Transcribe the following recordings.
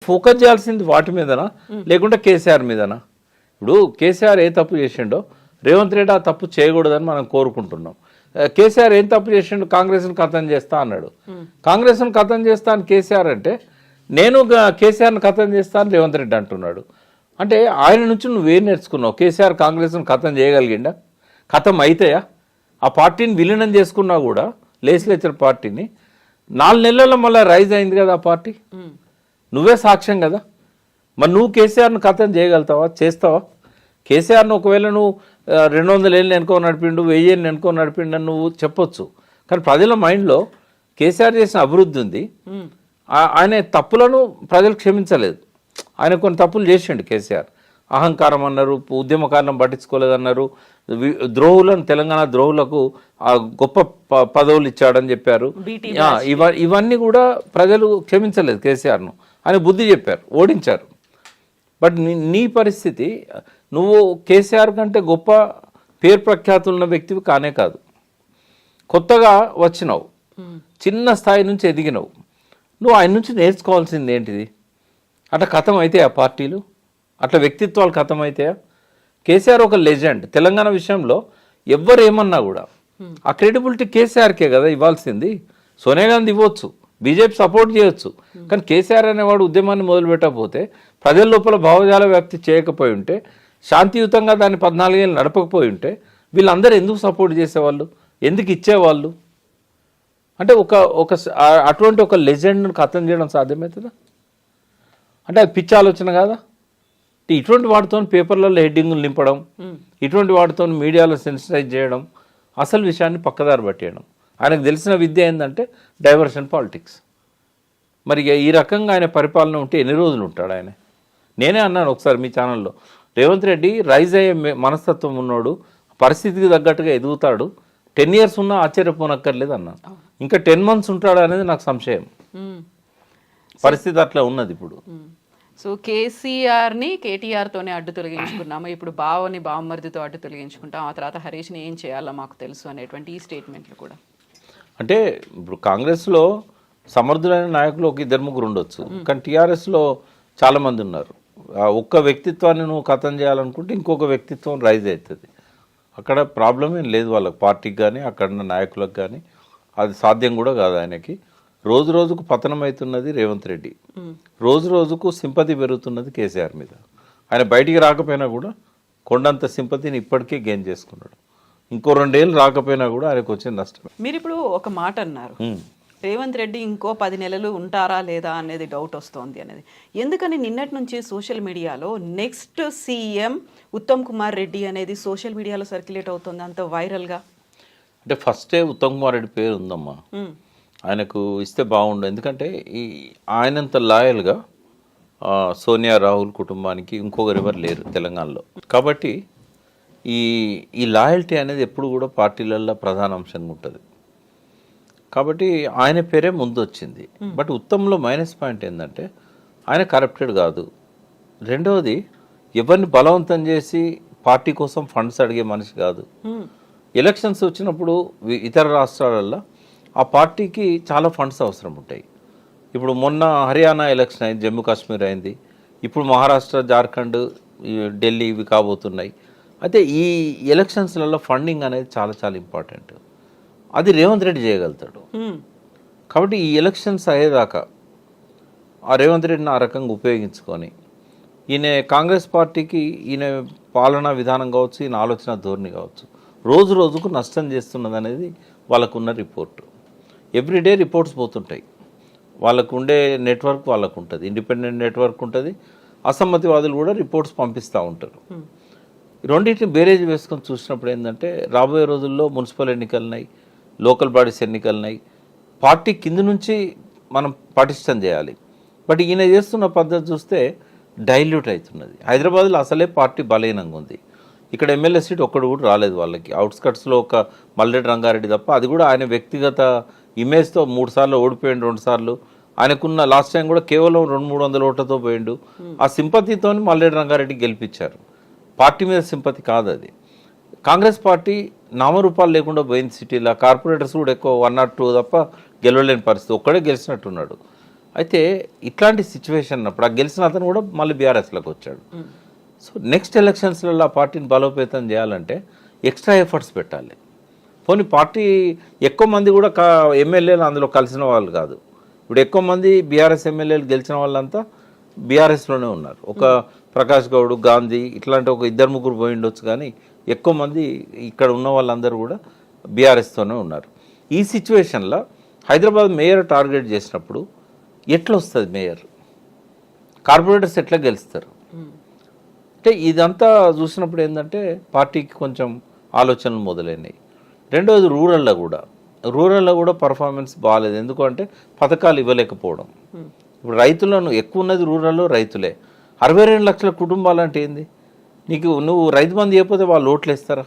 Focus చేయాల్సింది వాటి మీదనా లేకుంటే కేసీఆర్ మీదనా? ఇప్పుడు కేసీఆర్ ఏ తప్పు చేసిండో రేవంత్ రెడ్డి ఆ తప్పు చేయకూడదని మనం కోరుకుంటున్నాం. కేసీఆర్ ఏం తప్పు చేసిండు? కాంగ్రెస్ను ఖతం చేస్తా అన్నాడు. కాంగ్రెస్ను ఖతం చేస్తా అని కేసీఆర్ అంటే నేను కేసీఆర్ను ఖతం చేస్తా అని రేవంత్ రెడ్డి అంటున్నాడు. అంటే ఆయన నుంచి నువ్వేం నేర్చుకున్నావు? కేసీఆర్ కాంగ్రెస్ను ఖతం చేయగలిగిండా? ఖతం అయితాయా? ఆ పార్టీని విలీనం చేసుకున్నా కూడా లెజిస్లేచర్ పార్టీని 4 నెలల్లో మళ్ళీ రైజ్ అయింది కదా ఆ పార్టీ. నువ్వే సాక్ష్యం కదా. మరి నువ్వు కేసీఆర్ను ఖతం చేయగలుగుతావా? చేస్తావా? కేసీఆర్ను ఒకవేళ నువ్వు 200 ఏళ్ళు ఎనుకో నడిపిండు, 1000 ఏళ్ళు ఎనుకో నడిపిండు అని నువ్వు చెప్పొచ్చు. కానీ ప్రజల మైండ్లో కేసీఆర్ చేసిన అభివృద్ధి ఉంది. ఆయన తప్పులను ప్రజలు క్షమించలేదు. ఆయన కొన్ని తప్పులు చేసిండు కేసీఆర్. అహంకారం అన్నారు, ఉద్యమకారణం పట్టించుకోలేదన్నారు, ద్రోహులను తెలంగాణ ద్రోహులకు గొప్ప పదవులు ఇచ్చాడని చెప్పారు. ఇవన్నీ కూడా ప్రజలు క్షమించలేదు కేసీఆర్ను. ఆయన బుద్ధి చెప్పారు, ఓడించారు. బట్ నీ పరిస్థితి, నువ్వు కేసీఆర్ కంటే గొప్ప పేరు ప్రఖ్యాతులున్న వ్యక్తివి కానే కాదు. కొత్తగా వచ్చినావు, చిన్న స్థాయి నుంచి ఎదిగినావు. నువ్వు ఆయన నుంచి నేర్చుకోవాల్సింది ఏంటిది? అట్లా ఖతం అయితే ఆ పార్టీలు, అట్లా వ్యక్తిత్వాలు ఖతం అవుతాయా? కేసీఆర్ ఒక లెజెండ్. తెలంగాణ విషయంలో ఎవ్వరు ఏమన్నా కూడా ఆ క్రెడిబిలిటీ కేసీఆర్కే కదా ఇవ్వాల్సింది. సోనియా గాంధీ ఇవ్వచ్చు, బీజేపీ సపోర్ట్ చేయొచ్చు. కానీ కేసీఆర్ అనేవాడు ఉద్యమాన్ని మొదలుపెట్టకపోతే, ప్రజల లోపల భావజాల వ్యాప్తి చేయకపోయి ఉంటే, శాంతియుతంగా దాన్ని 14 ఏళ్ళు నడపకపోయి ఉంటే వీళ్ళందరూ ఎందుకు సపోర్ట్ చేసేవాళ్ళు? ఎందుకు ఇచ్చేవాళ్ళు? అంటే అటువంటి ఒక లెజెండ్ను ఖతం చేయడం సాధ్యమవుతుందా? అంటే అది పిచ్చి ఆలోచన కాదా? ఇటువంటి వాటితో పేపర్లలో హెడ్డింగులు నింపడం, ఇటువంటి వాటితో మీడియాలో సెన్సిటైజ్ చేయడం, అసలు విషయాన్ని పక్కదారి పట్టేయడం. ఆయనకు తెలిసిన విద్య ఏంటంటే డైవర్షన్ పాలిటిక్స్. మరి ఈ రకంగా ఆయన పరిపాలన ఉంటే ఎన్ని రోజులు ఉంటాడు ఆయన? నేనే అన్నాను ఒకసారి మీ ఛానల్లో, రేవంత్ రెడ్డి రైజ్ అయ్యే మనస్తత్వం ఉన్నాడు, పరిస్థితికి తగ్గట్టుగా ఎదుగుతాడు, 10 years ఉన్నా ఆశ్చర్యపోనక్కర్లేదు అన్నాను. ఇంకా 10 months ఉంటాడు అనేది నాకు సంశయం. పరిస్థితి అట్లా ఉన్నది ఇప్పుడు. సో కేసీఆర్ని కేటీఆర్తోనే అడ్డు తొలగించుకున్నాము, ఇప్పుడు బావమరిదితో అడ్డు తొలగించుకుంటాం, ఆ తర్వాత హరీష్ని ఏం చేయాలో మాకు తెలుసు అనేటువంటి ఈ స్టేట్మెంట్లు కూడా. అంటే ఇప్పుడు కాంగ్రెస్లో సమర్థులైన నాయకులు 1-2-3 ఉండొచ్చు, కానీ టీఆర్ఎస్లో చాలామంది ఉన్నారు. ఒక్క వ్యక్తిత్వాన్ని నువ్వు ఖతం చేయాలనుకుంటే ఇంకొక వ్యక్తిత్వం రైజ్ అవుతుంది. అక్కడ ప్రాబ్లం ఏం లేదు వాళ్ళకి, పార్టీకి కానీ అక్కడ ఉన్న నాయకులకు కానీ. అది సాధ్యం కూడా కాదు ఆయనకి. రోజు రోజుకు పతనం అవుతున్నది రేవంత్ రెడ్డి, రోజు రోజుకు సింపతి పెరుగుతున్నది కేసీఆర్ మీద. ఆయన బయటికి రాకపోయినా కూడా కొండంత సింపతిని ఇప్పటికే గెయిన్ చేసుకున్నాడు. ఇంకో 2 ఏళ్ళు రాకపోయినా కూడా ఆయనకు వచ్చే నష్టం. మీరు ఇప్పుడు ఒక మాట అన్నారు, రేవంత్ రెడ్డి ఇంకో 10 నెలలు ఉంటారా లేదా అనేది డౌట్ వస్తోంది అనేది. ఎందుకని నిన్నటి నుంచి సోషల్ మీడియాలో నెక్స్ట్ సీఎం ఉత్తమ్ కుమార్ రెడ్డి అనేది సోషల్ మీడియాలో సర్క్యులేట్ అవుతుంది అంత వైరల్గా? అంటే ఫస్టే ఉత్తమ్ కుమార్ రెడ్డి పేరు ఉందమ్మా, ఆయనకు ఇస్తే బాగుండు. ఎందుకంటే ఆయనంత లాయల్గా సోనియా రాహుల్ కుటుంబానికి ఇంకొకరు ఎవరు లేరు తెలంగాణలో. కాబట్టి ఈ లాయల్టీ అనేది ఎప్పుడు కూడా పార్టీలలో ప్రధాన అంశంగా ఉంటుంది. కాబట్టి ఆయన పేరే ముందు వచ్చింది. బట్ ఉత్తమ్లో మైనస్ పాయింట్ ఏంటంటే ఆయన కరప్టెడ్ కాదు. రెండవది, ఎవరిని బలవంతం చేసి పార్టీ కోసం ఫండ్స్ అడిగే మనిషి కాదు. ఎలక్షన్స్ వచ్చినప్పుడు ఇతర రాష్ట్రాలలో ఆ పార్టీకి చాలా ఫండ్స్ అవసరం ఉంటాయి. ఇప్పుడు మొన్న హర్యానా ఎలక్షన్ అయింది, జమ్మూ కాశ్మీర్ అయింది, ఇప్పుడు మహారాష్ట్ర, జార్ఖండ్, ఢిల్లీ ఇవి కాబోతున్నాయి. అయితే ఈ ఎలక్షన్స్లలో ఫండింగ్ అనేది చాలా చాలా ఇంపార్టెంట్. అది రేవంత్ రెడ్డి చేయగలుగుతాడు. కాబట్టి ఈ ఎలక్షన్స్ అయ్యేదాకా ఆ రేవంత్ రెడ్డిని ఆ రకంగా ఉపయోగించుకొని, ఈయన కాంగ్రెస్ పార్టీకి ఈయన పాలనా విధానం కావచ్చు, ఈయన ఆలోచన ధోరణి కావచ్చు, రోజు రోజుకు నష్టం చేస్తున్నది అనేది వాళ్ళకున్న రిపోర్టు. ఎవ్రీడే రిపోర్ట్స్ పోతుంటాయి. వాళ్ళకు ఉండే నెట్వర్క్ వాళ్ళకు ఉంటుంది, ఇండిపెండెంట్ నెట్వర్క్ ఉంటుంది. అసమ్మతివాదులు కూడా రిపోర్ట్స్ పంపిస్తూ ఉంటారు. రెండింటిని బేరేజ్ వేసుకొని చూసినప్పుడు ఏంటంటే, రాబోయే రోజుల్లో మున్సిపల్ ఎన్నికలున్నాయి, లోకల్ బాడీస్ ఎన్నికలున్నాయి. పార్టీ కింద నుంచి మనం పటిష్టం చేయాలి. బట్ ఈయన చేస్తున్న పద్ధతి చూస్తే డైల్యూట్ అవుతున్నది. హైదరాబాద్లో అసలే పార్టీ బలహీనంగా ఉంది. ఇక్కడ ఎమ్మెల్యే సీట్ ఒక్కడు కూడా రాలేదు వాళ్ళకి. అవుట్స్కట్స్లో ఒక మల్లెడ్డి రంగారెడ్డి తప్ప, అది కూడా ఆయన వ్యక్తిగత ఇమేజ్తో 3 సార్లు ఓడిపోయిండు, 2 సార్లు. ఆయనకున్న లాస్ట్ టైం కూడా కేవలం 200-300 ఓట్లతో పోయిండు. ఆ సింపతితో మల్లెడ్డి రంగారెడ్డి గెలిపించారు. పార్టీ మీద సింపతి కాదు అది. కాంగ్రెస్ పార్టీ నామరూపాలు లేకుండా పోయింది సిటీలో. కార్పొరేటర్స్ కూడా ఎక్కువ 1 or 2 తప్ప గెలవలేని పరిస్థితి, ఒక్కడే గెలిచినట్టున్నాడు. అయితే ఇట్లాంటి సిచ్యువేషన్ అప్పుడు ఆ గెలిచిన అతను కూడా మళ్ళీ బీఆర్ఎస్లోకి వచ్చాడు. సో నెక్స్ట్ ఎలక్షన్స్లలో ఆ పార్టీని బలోపేతం చేయాలంటే ఎక్స్ట్రా ఎఫర్ట్స్ పెట్టాలి. పోనీ పార్టీ ఎక్కువ మంది కూడా ఎమ్మెల్యేలు అందులో కలిసిన వాళ్ళు కాదు. ఇప్పుడు ఎక్కువ మంది బీఆర్ఎస్ ఎమ్మెల్యేలు గెలిచిన వాళ్ళంతా బీఆర్ఎస్లోనే ఉన్నారు. ఒక ప్రకాష్ గౌడ్, గాంధీ ఇట్లాంటి ఒక 2-3 పోయి ఉండొచ్చు, కానీ ఎక్కువ మంది ఇక్కడ ఉన్న వాళ్ళందరూ కూడా బీఆర్ఎస్తోనే ఉన్నారు. ఈ సిచ్యువేషన్లో హైదరాబాద్ మేయర్ టార్గెట్ చేసినప్పుడు ఎట్లా వస్తుంది మేయర్, కార్పొరేటర్స్ ఎట్లా గెలుస్తారు అంటే ఇదంతా చూసినప్పుడు ఏంటంటే పార్టీకి కొంచెం ఆలోచనలు మొదలైనవి. రెండవది రూరల్లో కూడా పర్ఫార్మెన్స్ బాగాలేదు. ఎందుకంటే పథకాలు ఇవ్వలేకపోవడం. ఇప్పుడు రైతులను ఎక్కువ ఉన్నది రూరల్లో రైతులే. 62 లక్షల కుటుంబాలు అంటే ఏంది? నువ్వు రైతు బంధు చేయకపోతే వాళ్ళు ఓట్లు వేస్తారా?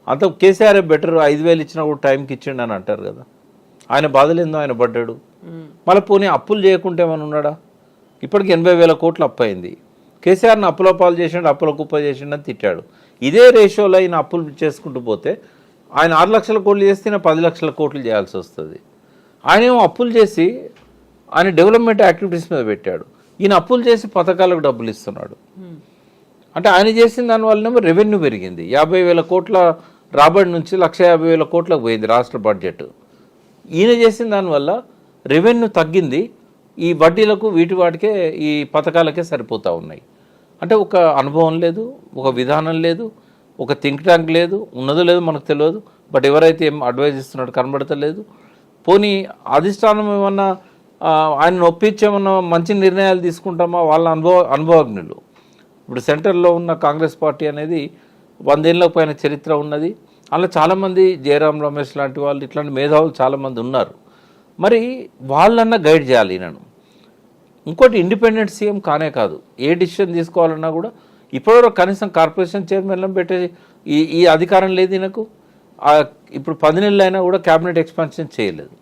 అంత కేసీఆర్ బెటర్, 5,000 ఇచ్చినా కూడా టైంకి ఇచ్చిండు అని అంటారు కదా. ఆయన బాధలేందో ఆయన పడ్డాడు. మళ్ళీ పోనీ అప్పులు చేయకుంటే ఏమైనా ఉన్నాడా? ఇప్పటికి 80,000 కోట్లు అప్పు అయింది. కేసీఆర్ని అప్పుల పాలు చేసిండు, అప్పుల కుప్ప చేసిండు అని తిట్టాడు. ఇదే రేషియోలో ఆయన అప్పులు చేసుకుంటూ పోతే ఆయన 6 లక్షల కోట్లు చేస్తే 10 లక్షల కోట్లు చేయాల్సి వస్తుంది. ఆయన ఏమో అప్పులు చేసి ఆయన డెవలప్మెంట్ యాక్టివిటీస్ మీద పెట్టాడు. ఈయన అప్పులు చేసి పథకాలకు డబ్బులు ఇస్తున్నాడు. అంటే ఆయన చేసిన దానివల్లనేమో రెవెన్యూ పెరిగింది. 50,000 కోట్ల రాబడి నుంచి 150,000 కోట్లకు పోయింది రాష్ట్ర బడ్జెట్. ఈయన చేసిన దానివల్ల రెవెన్యూ తగ్గింది. ఈ వడ్డీలకు వాటికే ఈ పథకాలకే సరిపోతూ ఉన్నాయి. అంటే ఒక అనుభవం లేదు, ఒక విధానం లేదు, ఒక థింక్ ట్యాంక్ లేదు, ఉన్నదో లేదో మనకు తెలియదు. బట్ ఎవరైతే ఏం అడ్వైజ్ ఇస్తున్నట్టు కనబడతలేదు. పోనీ అధిష్టానం ఏమన్నా ఆయన ఒప్పించేమన్నా మంచి నిర్ణయాలు తీసుకుంటామా? వాళ్ళ అనుభవజ్ఞులు. ఇప్పుడు సెంటర్లో ఉన్న కాంగ్రెస్ పార్టీ అనేది 100 ఏళ్ళ పైన చరిత్ర ఉన్నది. అలా చాలామంది జయరాం రమేష్ లాంటి వాళ్ళు, ఇట్లాంటి మేధావులు చాలామంది ఉన్నారు. మరి వాళ్ళన్నా గైడ్ చేయాలి ఈయనను. ఇంకోటి ఇండిపెండెంట్ సీఎం కానే కాదు. ఏ డిసిషన్ తీసుకోవాలన్నా కూడా ఇప్పటివరకు కనీసం కార్పొరేషన్ చైర్మన్లను పెట్టే ఈ అధికారం లేదు ఈయనకు. ఇప్పుడు 10 నెలలు అయినా కూడా క్యాబినెట్ ఎక్స్పాన్షన్ చేయలేదు.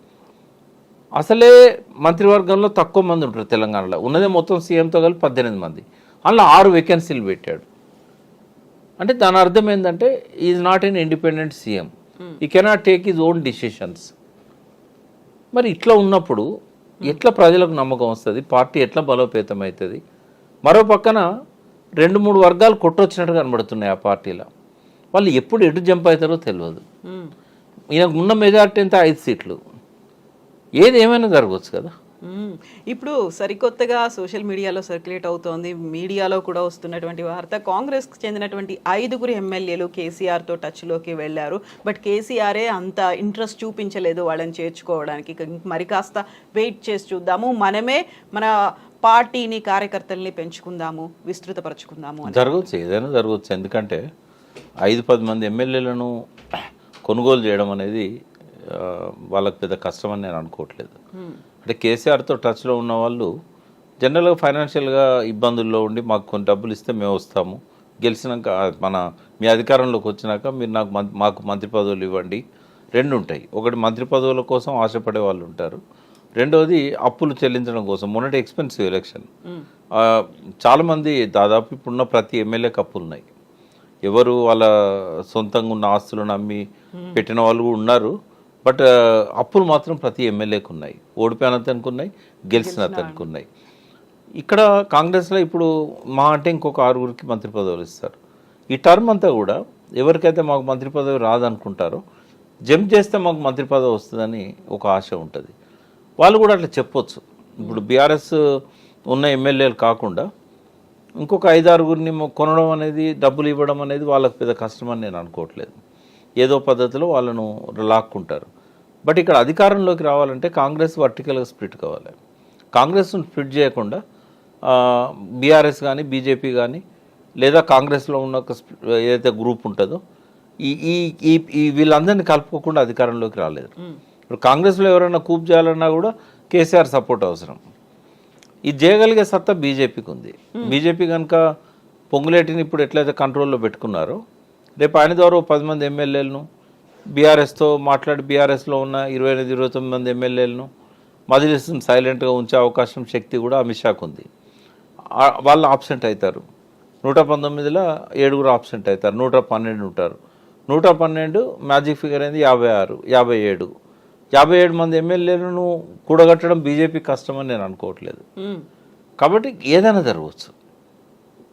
అసలే మంత్రివర్గంలో తక్కువ మంది ఉంటారు తెలంగాణలో. ఉన్నదే మొత్తం సీఎంతో కలిపి 18 మంది. అందులో 6 వేకెన్సీలు పెట్టాడు. అంటే దాని అర్థం ఏంటంటే is not an independent CM. He cannot take his own decisions. మరి ఇట్లా ఉన్నప్పుడు ఎట్లా ప్రజలకు నమ్మకం వస్తుంది? పార్టీ ఎట్లా బలోపేతం అవుతుంది? మరో పక్కన 2-3 వర్గాలు కొట్టొచ్చినట్టు కనబడుతున్నాయి ఆ పార్టీలో. వాళ్ళు ఎప్పుడు ఎటు జంప్ అవుతారో తెలియదు. ఈయనకు ఉన్న మెజార్టీ ఎంత? 5 సీట్లు. ఏది ఏమైనా జరగవచ్చు కదా. ఇప్పుడు సరికొత్తగా సోషల్ మీడియాలో సర్క్యులేట్ అవుతోంది, మీడియాలో కూడా వస్తున్నటువంటి వార్త, కాంగ్రెస్కి చెందినటువంటి 5 ఎమ్మెల్యేలు కేసీఆర్తో టచ్లోకి వెళ్ళారు. బట్ కేసీఆరే అంత ఇంట్రెస్ట్ చూపించలేదు వాళ్ళని చేర్చుకోవడానికి. మరి కాస్త వెయిట్ చేసి చూద్దాము, మనమే మన పార్టీని, కార్యకర్తల్ని పెంచుకుందాము, విస్తృతపరచుకుందాము అని. జరగవచ్చు, ఏదైనా జరగవచ్చు. ఎందుకంటే 5-10 మంది ఎమ్మెల్యేలను కొనుగోలు చేయడం అనేది వాళ్ళకి పెద్ద కష్టం అని నేను అనుకోవట్లేదు. అంటే కేసీఆర్తో టచ్లో ఉన్న వాళ్ళు జనరల్గా ఫైనాన్షియల్గా ఇబ్బందుల్లో ఉండి మాకు కొన్ని డబ్బులు ఇస్తే మేము వస్తాము, గెలిచినాక మీ అధికారంలోకి వచ్చినాక మీరు మాకు మంత్రి పదవులు ఇవ్వండి. 2 ఉంటాయి. ఒకటి మంత్రి పదవుల కోసం ఆశపడే వాళ్ళు ఉంటారు, రెండోది అప్పులు చెల్లించడం కోసం. మొన్నటి ఎక్స్పెన్సివ్ ఎలక్షన్, చాలామంది దాదాపు ఇప్పుడున్న ప్రతి ఎమ్మెల్యేకి అప్పులు ఉన్నాయి. ఎవరు వాళ్ళ సొంతంగా ఉన్న ఆస్తులను అమ్మి పెట్టిన వాళ్ళు కూడా ఉన్నారు. బట్ అప్పులు మాత్రం ప్రతి ఎమ్మెల్యేకి ఉన్నాయి. ఓడిపోయిన అతనికి ఉన్నాయి, గెలిచిన అతనికి ఉన్నాయి. ఇక్కడ కాంగ్రెస్లో ఇప్పుడు మా అంటే ఇంకొక 6 మంత్రి పదవులు ఇస్తారు. ఈ టర్మ్ అంతా కూడా ఎవరికైతే మాకు మంత్రి పదవి రాదనుకుంటారో జంప్ చేస్తే మాకు మంత్రి పదవి వస్తుందని ఒక ఆశ ఉంటుంది. వాళ్ళు కూడా అట్లా చెప్పొచ్చు. ఇప్పుడు బీఆర్ఎస్ ఉన్న ఎమ్మెల్యేలు కాకుండా ఇంకొక 5-6 కొనడం అనేది, డబ్బులు ఇవ్వడం అనేది వాళ్ళకి పెద్ద కష్టమని నేను అనుకోవట్లేదు. ఏదో పద్ధతిలో వాళ్ళను లాక్కుంటారు. బట్ ఇక్కడ అధికారంలోకి రావాలంటే కాంగ్రెస్ వర్టికల్గా స్ప్లిట్ కావాలి. కాంగ్రెస్ను స్ప్లిట్ చేయకుండా బీఆర్ఎస్ కానీ, బీజేపీ కానీ, లేదా కాంగ్రెస్లో ఉన్న ఒక ఏదైతే గ్రూప్ ఉంటుందో ఈ వీళ్ళందరినీ కలుపుకోకుండా అధికారంలోకి రాలేదు. ఇప్పుడు కాంగ్రెస్లో ఎవరైనా కూప్ చేయాలన్నా కూడా కేసీఆర్ సపోర్ట్ అవసరం. ఇది చేయగలిగే సత్తా బీజేపీకి ఉంది. బీజేపీ కనుక పొంగులేటిని ఇప్పుడు ఎట్లయితే కంట్రోల్లో పెట్టుకున్నారో, రేపు ఆయన ద్వారా 10 మంది ఎమ్మెల్యేలను బీఆర్ఎస్తో మాట్లాడి బీఆర్ఎస్లో ఉన్న 28-29 మంది ఎమ్మెల్యేలను మజ్లిస్ను సైలెంట్గా ఉంచే అవకాశం, శక్తి కూడా అమిత్ షాకు ఉంది. వాళ్ళు ఆబ్సెంట్ అవుతారు. 119లో 7 ఆబ్సెంట్ అవుతారు, 112 ఉంటారు. 112 మ్యాజిక్ ఫిగర్ అయింది 56, 57. 57 మంది ఎమ్మెల్యేలను కూడగట్టడం బీజేపీ కష్టమని నేను అనుకోవట్లేదు. కాబట్టి ఏదైనా జరగవచ్చు.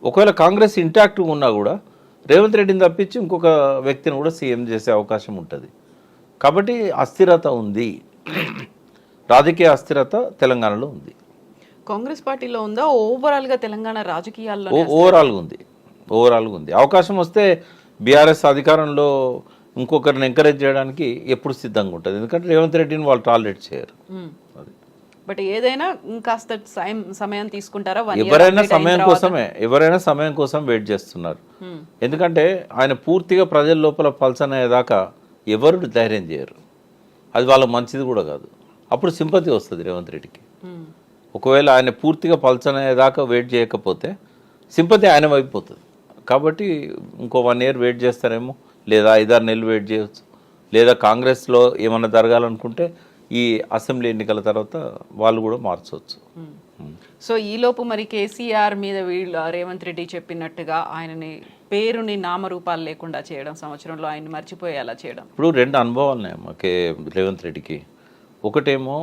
ఒకవేళ కాంగ్రెస్ ఇంటాక్ట్గా ఉన్నా కూడా రేవంత్ రెడ్డిని తప్పించి ఇంకొక వ్యక్తిని కూడా సీఎం చేసే అవకాశం ఉంటుంది. కాబట్టి అస్థిరత ఉంది, రాజకీయ అస్థిరత తెలంగాణలో ఉంది. కాంగ్రెస్ పార్టీలో ఉందా, ఓవరాల్గా తెలంగాణ రాజకీయాల్లో? ఓవరాల్గా ఉంది. అవకాశం వస్తే బీఆర్ఎస్ అధికారంలో ఇంకొకరిని ఎంకరేజ్ చేయడానికి ఎప్పుడు సిద్ధంగా ఉంటుంది. ఎందుకంటే రేవంత్ రెడ్డిని వాళ్ళు టాలరేట్ చేయరు. అది బట్ ఏదైనా ఇంకాస్త సమయం తీసుకుంటారా? ఎవరైనా సమయం కోసం వెయిట్ చేస్తున్నారు. ఎందుకంటే ఆయన పూర్తిగా ప్రజల లోపల పల్సనయ్యేదాకా ఎవరు ధైర్యం చేయరు. అది వాళ్ళకి మంచిది కూడా కాదు. అప్పుడు సింపతి వస్తుంది రేవంత్ రెడ్డికి. ఒకవేళ ఆయన పూర్తిగా పల్సనయ్యేదాకా వెయిట్ చేయకపోతే సింపతి ఆయన వైపోతుంది. కాబట్టి ఇంకో 1 year వెయిట్ చేస్తారేమో, లేదా 5-6 నెలలు వెయిట్ చేయవచ్చు. లేదా కాంగ్రెస్లో ఏమన్నా జరగాలనుకుంటే ఈ అసెంబ్లీ ఎన్నికల తర్వాత వాళ్ళు కూడా మార్చవచ్చు. సో ఈలోపు మరి కేసీఆర్ మీద వీళ్ళు రేవంత్ రెడ్డి చెప్పినట్టుగా ఆయనని పేరుని నామరూపాలు లేకుండా చేయడం, సంవత్సరంలో ఆయన మర్చిపోయేలా చేయడం. ఇప్పుడు 2 అనుభవాలున్నాయమ్మా రేవంత్ రెడ్డికి. ఒకటేమో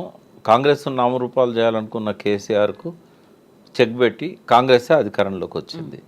కాంగ్రెస్ నామరూపాలు చేయాలనుకున్న కేసీఆర్కు చెక్ పెట్టి కాంగ్రెస్ అధికారంలోకి వచ్చింది.